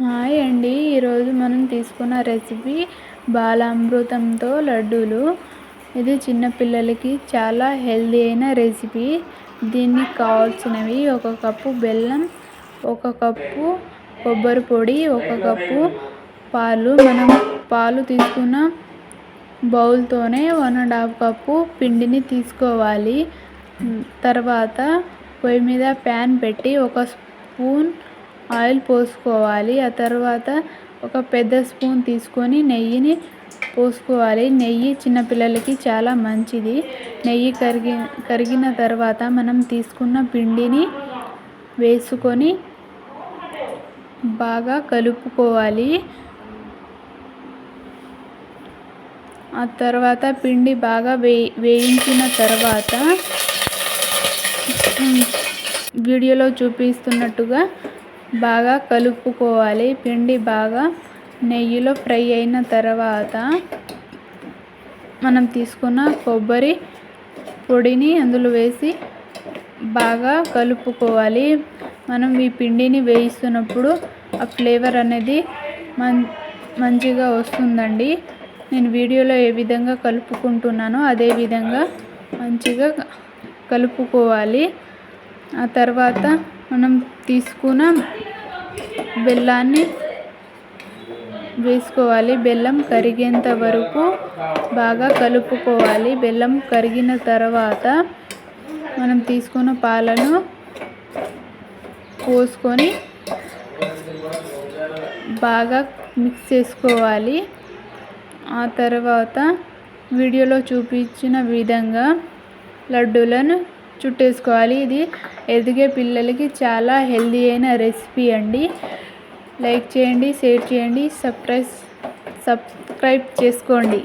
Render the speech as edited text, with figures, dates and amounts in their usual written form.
Hi అండి. ఈరోజు మనం తీసుకున్న రెసిపీ బాలామృతంతో లడ్డూలు. ఇది చిన్నపిల్లలకి చాలా హెల్దీ అయిన రెసిపీ. దీనికి కావాల్సినవి 1 కప్పు బెల్లం, 1 కప్పు కొబ్బరి పొడి, 1 కప్పు పాలు. మనం పాలు తీసుకున్న బౌల్తోనే 1½ కప్పు పిండిని తీసుకోవాలి. తర్వాత పొయ్యి మీద ప్యాన్ పెట్టి 1 స్పూన్ ఆయిల్ పోసుకోవాలి. ఆ తర్వాత ఒక పెద్ద స్పూన్ తీసుకొని నెయ్యిని పోసుకోవాలి. నెయ్యి చిన్నపిల్లలకి చాలా మంచిది. నెయ్యి కరిగిన తర్వాత మనం తీసుకున్న పిండిని వేసుకొని బాగా కలుపుకోవాలి. ఆ తర్వాత పిండి బాగా వేయించిన తర్వాత వీడియోలో చూపిస్తున్నట్టుగా బాగా కలుపుకోవాలి. పిండి బాగా నెయ్యిలో ఫ్రై అయిన తర్వాత మనం తీసుకున్న కొబ్బరి పొడిని అందులో వేసి బాగా కలుపుకోవాలి. మనం ఈ పిండిని వేయిస్తున్నప్పుడు ఆ ఫ్లేవర్ అనేది మంచిగా వస్తుందండి. నేను వీడియోలో ఏ విధంగా కలుపుకుంటున్నానో అదే విధంగా మంచిగా కలుపుకోవాలి. ఆ తర్వాత మనం తీసుకున్న బెల్లాన్ని వేసుకోవాలి. బెల్లం కరిగేంత వరకు బాగా కలుపుకోవాలి. బెల్లం కరిగిన తర్వాత మనం తీసుకున్న పాలను పోసుకొని బాగా మిక్స్ చేసుకోవాలి. ఆ తర్వాత వీడియోలో చూపించిన విధంగా లడ్డూలను చుట్టేసుకోవాలి. ఇది ఎదిగే పిల్లలకి చాలా హెల్దీ అయిన రెసిపీ అండి. లైక్ చేయండి, షేర్ చేయండి, సబ్స్క్రైబ్ చేసుకోండి.